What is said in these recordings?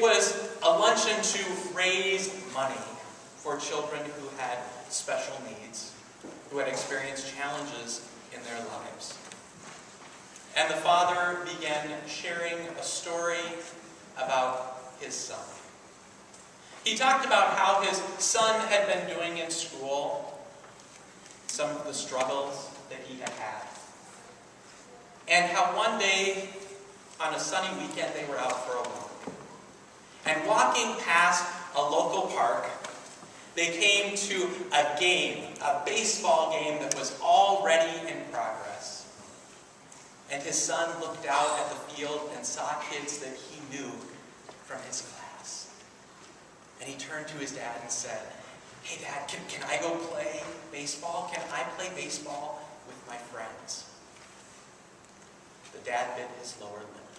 was a luncheon to raise money for children who had special needs, who had experienced challenges in their lives. And the father began sharing a story about his son. He talked about how his son had been doing in school, some of the struggles that he had had, and how one day on a sunny weekend they were out for a walk. And walking past a local park, they came to a game, a baseball game that was already in progress. And his son looked out at the field and saw kids that he knew from his class. And he turned to his dad and said, "Hey Dad, can I go play baseball? Can I play baseball with my friends?" The dad bit his lower lip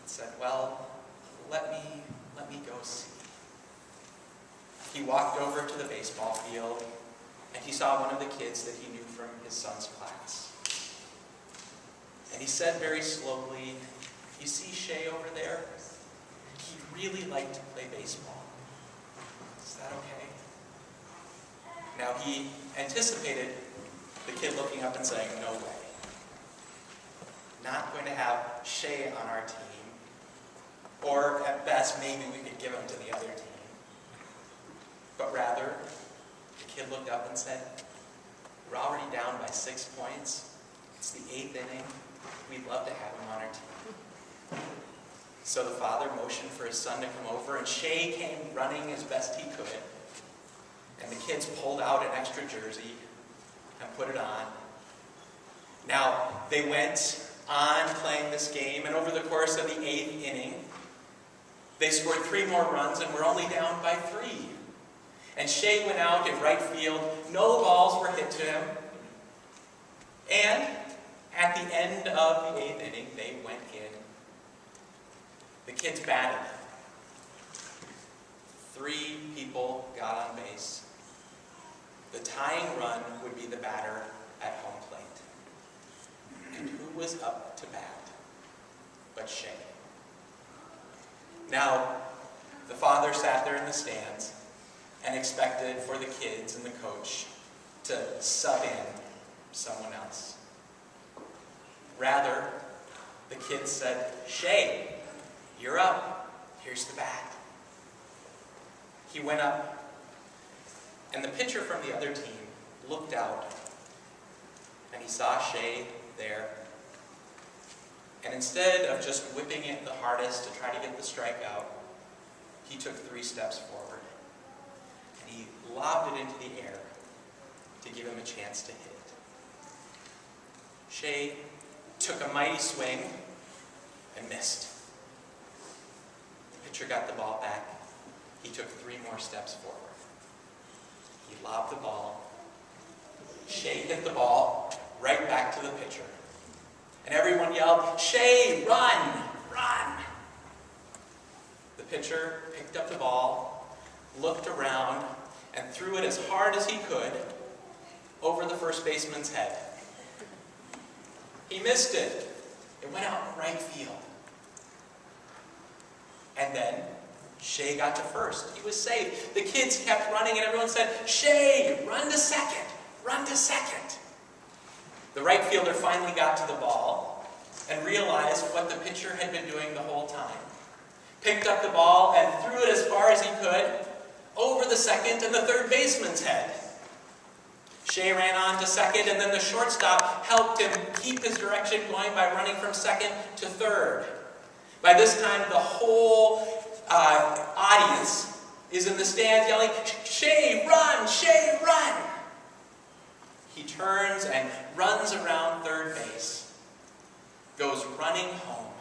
and said, "Well, let me go see." He walked over to the baseball field and he saw one of the kids that he knew from his son's class. And he said very slowly, "You see Shay over there? He'd really like to play baseball. Is that okay?" Now he anticipated the kid looking up and saying, "No way. Not going to have Shay on our team. Or at best, maybe we could give him to the other team." But rather, the kid looked up and said, "We're already down by 6 points. It's the 8th inning. We'd love to have him on our team." So the father motioned for his son to come over, and Shay came running as best he could. And the kids pulled out an extra jersey and put it on. Now, they went on playing this game, and over the course of the 8th inning, they scored 3 more runs and were only down by 3. And Shay went out in right field. No balls were hit to him. And at the end of the 8th inning, they went in. The kids batted. 3 people got on base. The tying run would be the batter at home plate. And who was up to bat but Shay? Now, the father sat there in the stands and expected for the kids and the coach to sub in someone else. Rather, the kids said, "Shay, you're up. Here's the bat." He went up, and the pitcher from the other team looked out, and he saw Shay there. And instead of just whipping it the hardest to try to get the strikeout, he took 3 steps forward, and he lobbed it into the air to give him a chance to hit it. Shay took a mighty swing and missed. The pitcher got the ball back. He took 3 more steps forward. He lobbed the ball. Shay hit the ball right back to the pitcher. And everyone yelled, "Shay, run, run!" The pitcher picked up the ball, looked around, and threw it as hard as he could over the first baseman's head. He missed it. It went out in right field. And then Shay got to first. He was safe. The kids kept running and everyone said, "Shay, run to second, run to second." The right fielder finally got to the ball and realized what the pitcher had been doing the whole time. Picked up the ball and threw it as far as he could over the second and the third baseman's head. Shay ran on to second, and then the shortstop helped him keep his direction going by running from second to third. By this time, the whole audience is in the stands yelling, "Shay, run! Shay, run!" He turns and runs around third base, goes running home,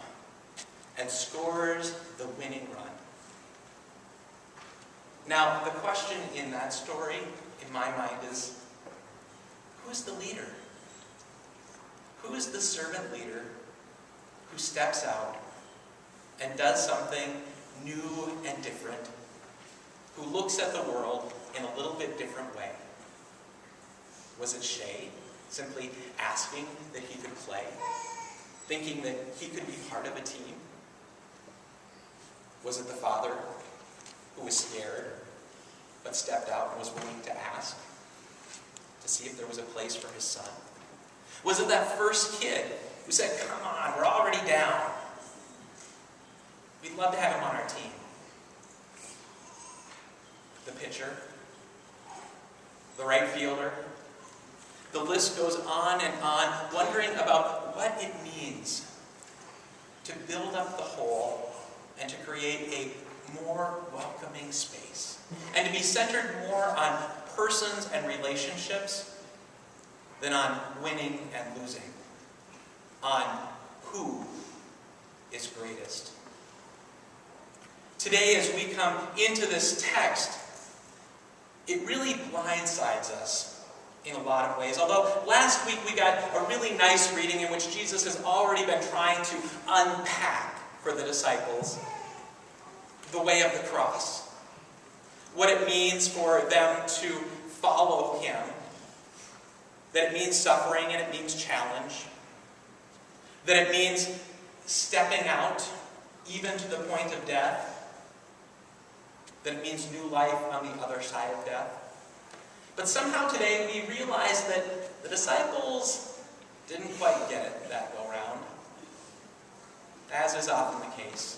and scores the winning run. Now, the question in that story, in my mind, is, who is the leader? Who is the servant leader who steps out and does something new and different, who looks at the world in a little bit different way? Was it Shay, simply asking that he could play, thinking that he could be part of a team? Was it the father who was scared but stepped out and was willing to ask to see if there was a place for his son? Was it that first kid who said, "Come on, we're already down. We'd love to have him on our team"? The pitcher, the right fielder, the list goes on and on, wondering about what it means to build up the whole and to create a more welcoming space, and to be centered more on persons and relationships than on winning and losing, on who is greatest. Today, as we come into this text, it really blindsides us in a lot of ways. Although last week we got a really nice reading in which Jesus has already been trying to unpack for the disciples the way of the cross. What it means for them to follow him. That it means suffering and it means challenge. That it means stepping out even to the point of death. That it means new life on the other side of death. But somehow today we realize that the disciples didn't quite get it that go round, as is often the case.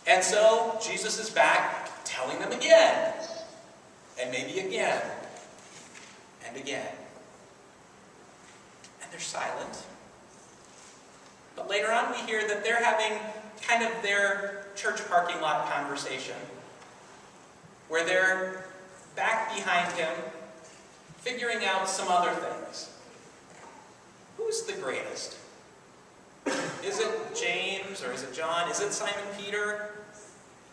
And so Jesus is back telling them again, and maybe again, and again. And they're silent. But later on we hear that they're having kind of their church parking lot conversation, where they're back behind him, figuring out some other things. Who's the greatest? Is it James, or is it John? Is it Simon Peter?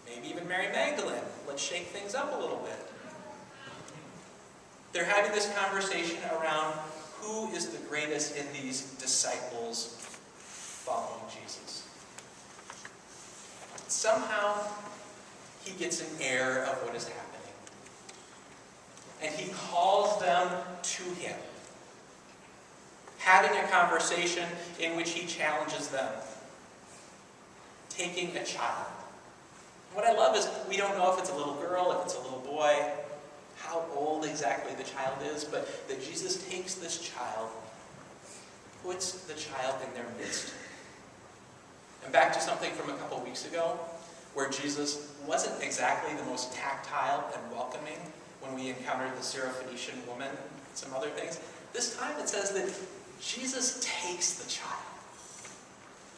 Maybe even Mary Magdalene. Let's shake things up a little bit. They're having this conversation around who is the greatest in these disciples following Jesus. Somehow, he gets an air of what is happening. And he calls them to him, having a conversation in which he challenges them, taking a child. What I love is we don't know if it's a little girl, if it's a little boy, how old exactly the child is, but that Jesus takes this child, puts the child in their midst. And back to something from a couple weeks ago, where Jesus wasn't exactly the most tactile and welcoming when we encountered the Syrophoenician woman and some other things. This time it says that Jesus takes the child.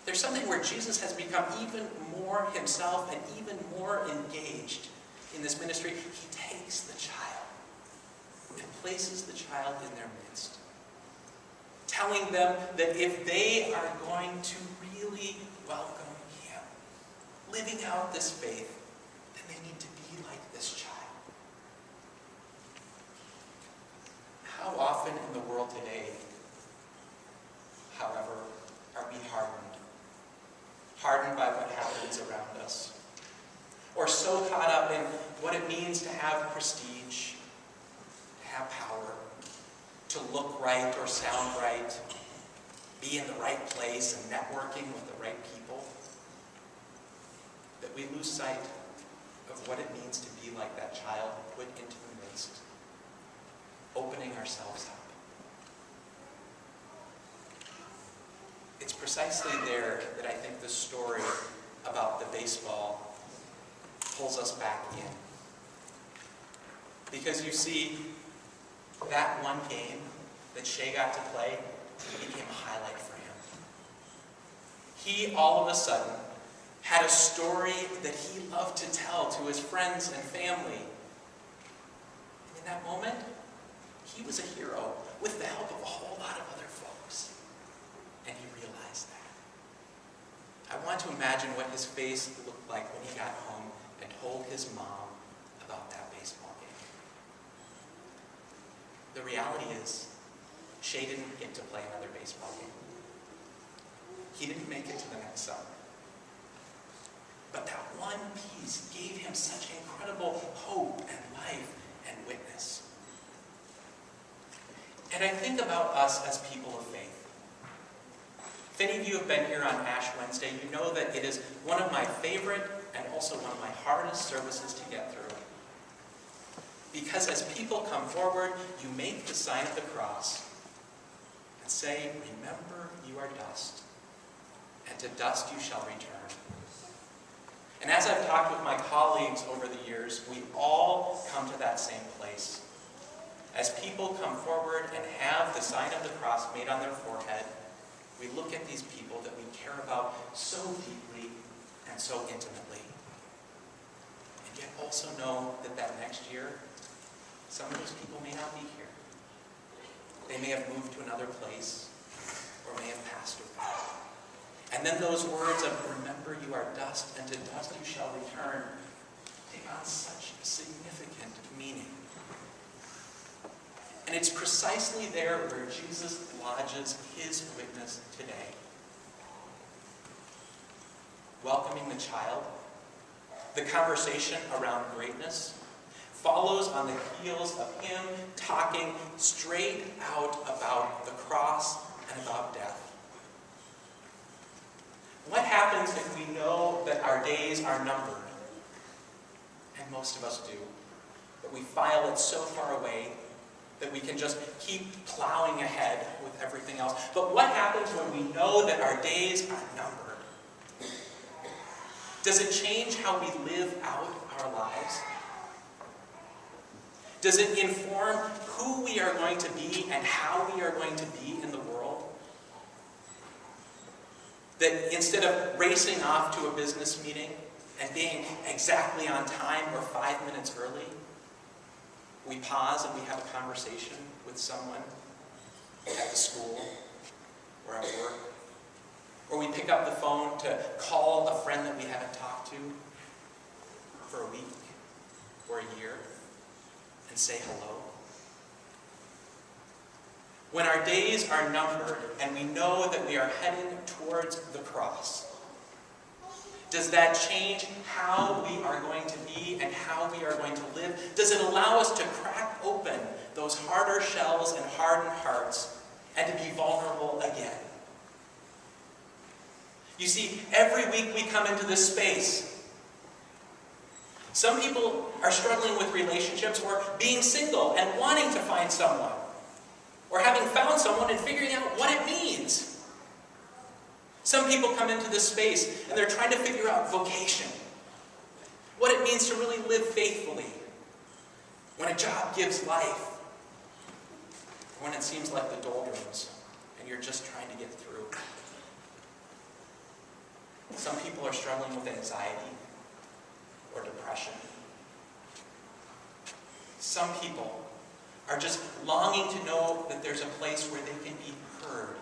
There's something where Jesus has become even more himself and even more engaged in this ministry. He takes the child and places the child in their midst, telling them that if they are going to really welcome him, living out this faith, then they need to be like this child. How often in the world today, however, are we hardened? Hardened by what happens around us. Or so caught up in what it means to have prestige, to have power, to look right or sound right, be in the right place and networking with the right people, that we lose sight of what it means to be like that child put into the midst, opening ourselves up. It's precisely there that I think the story about the baseball pulls us back in. Because you see, that one game that Shea got to play became a highlight for him. He, all of a sudden, had a story that he loved to tell to his friends and family. And in that moment, he was a hero with the help of a whole lot of other folks. And he realized that. I want to imagine what his face looked like when he got home and told his mom about that baseball game. The reality is, Shea didn't get to play another baseball game. He didn't make it to the next summer. But that one piece gave him such incredible hope and life and witness. And I think about us as people of faith. If any of you have been here on Ash Wednesday, you know that it is one of my favorite and also one of my hardest services to get through. Because as people come forward, you make the sign of the cross and say, remember you are dust, and to dust you shall return. And as I've talked with my colleagues over the years, we all come to that same place. As people come forward and have the sign of the cross made on their forehead, we look at these people that we care about so deeply and so intimately. And yet also know that next year, some of those people may not be here. They may have moved to another place, or may have passed away. And then those words of, remember you are dust, and to dust you shall return, take on such significant meaning. And it's precisely there where Jesus lodges his witness today. Welcoming the child, the conversation around greatness, follows on the heels of him talking straight out about the cross and about death. What happens if we know that our days are numbered? And most of us do. But we file it so far away that we can just keep plowing ahead with everything else. But what happens when we know that our days are numbered? Does it change how we live out our lives? Does it inform who we are going to be and how we are going to be in the world? That instead of racing off to a business meeting and being exactly on time or 5 minutes early, we pause and we have a conversation with someone at the school or at work. Or we pick up the phone to call a friend that we haven't talked to for a week or a year and say hello. When our days are numbered and we know that we are heading towards the cross, does that change how we are going to be and how we are going to live? Does it allow us to crack open those harder shells and hardened hearts and to be vulnerable again? You see, every week we come into this space. Some people are struggling with relationships or being single and wanting to find someone, or having found someone and figuring out what it means. Some people come into this space and they're trying to figure out vocation, what it means to really live faithfully, when a job gives life, or when it seems like the doldrums and you're just trying to get through. Some people are struggling with anxiety or depression. Some people are just longing to know that there's a place where they can be heard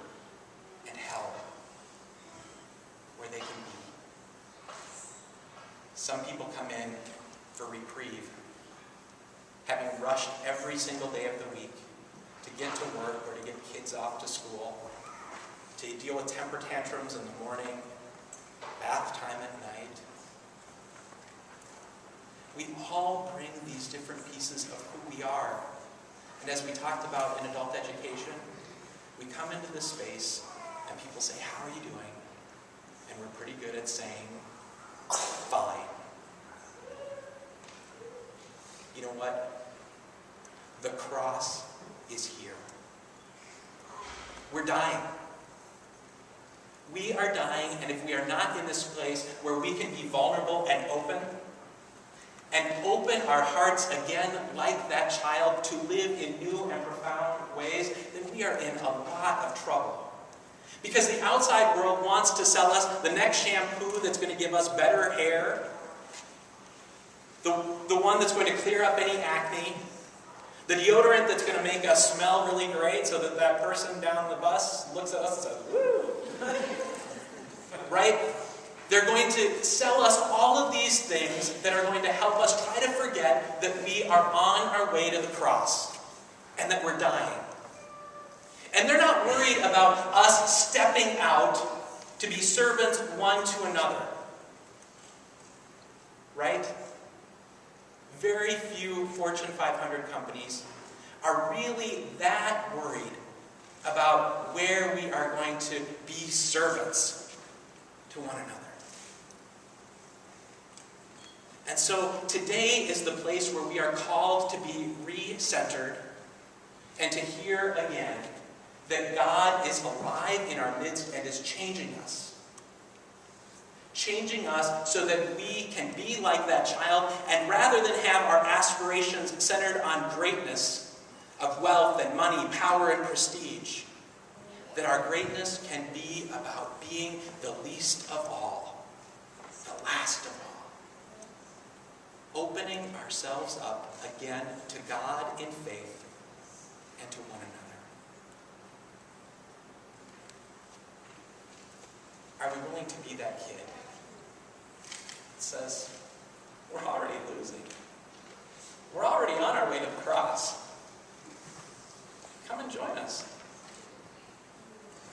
and held, where they can be. Some people come in for reprieve, having rushed every single day of the week to get to work or to get kids off to school, to deal with temper tantrums in the morning, bath time at night. We all bring these different pieces of who we are. And as we talked about in adult education, we come into this space and people say, how are you doing? And we're pretty good at saying, fine. You know what? The cross is here. We're dying. We are dying, and if we are not in this place where we can be vulnerable and open our hearts again like that child to live in new and profound ways, then we are in a lot of trouble. Because the outside world wants to sell us the next shampoo that's going to give us better hair, the one that's going to clear up any acne, the deodorant that's going to make us smell really great so that that person down the bus looks at us and says, woo! Right? They're going to sell us all of these things that are going to help us try to forget that we are on our way to the cross and that we're dying. And they're not worried about us stepping out to be servants one to another. Right? Very few Fortune 500 companies are really that worried about where we are going to be servants to one another. And so today is the place where we are called to be re-centered and to hear again that God is alive in our midst and is changing us. Changing us so that we can be like that child, and rather than have our aspirations centered on greatness of wealth and money, power and prestige, that our greatness can be about being the least of all, the last of all. Opening ourselves up again to God in faith and to one another. Are we willing to be that kid? It says, we're already losing. We're already on our way to the cross. Come and join us.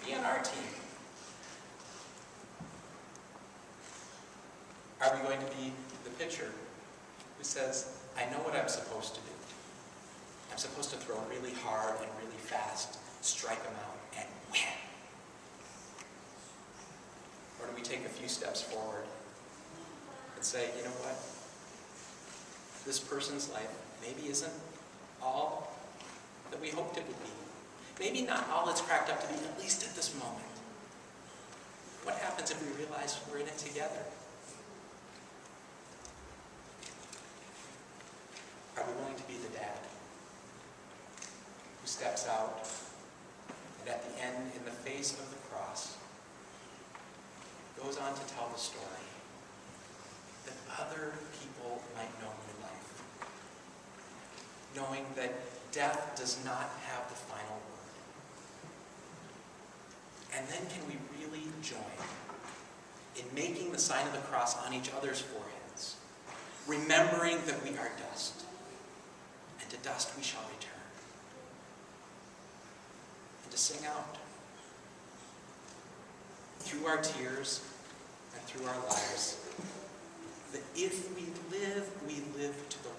Be on our team. Are we going to be the pitcher who says, I know what I'm supposed to do. I'm supposed to throw really hard and really fast, strike them out, and win? Or do we take a few steps forward and say, you know what? This person's life maybe isn't all that we hoped it would be. Maybe not all it's cracked up to be, at least at this moment. What happens if we realize we're in it together? Are we willing to be the dad who steps out and at the end, in the face of the cross, goes on to tell the story that other people might know new life, knowing that death does not have the final word? And then can we really join in making the sign of the cross on each other's foreheads, remembering that we are dust, and to dust we shall return, and to sing out through our tears and through our lives that if we live to the Lord,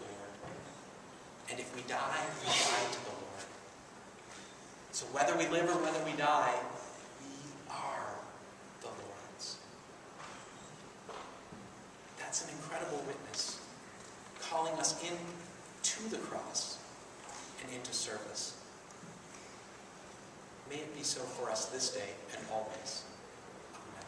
and if we die to the Lord. So whether we live or whether we die, we are the Lord's. That's an incredible witness, calling us into the cross and into service. May it be so for us this day and always. Amen.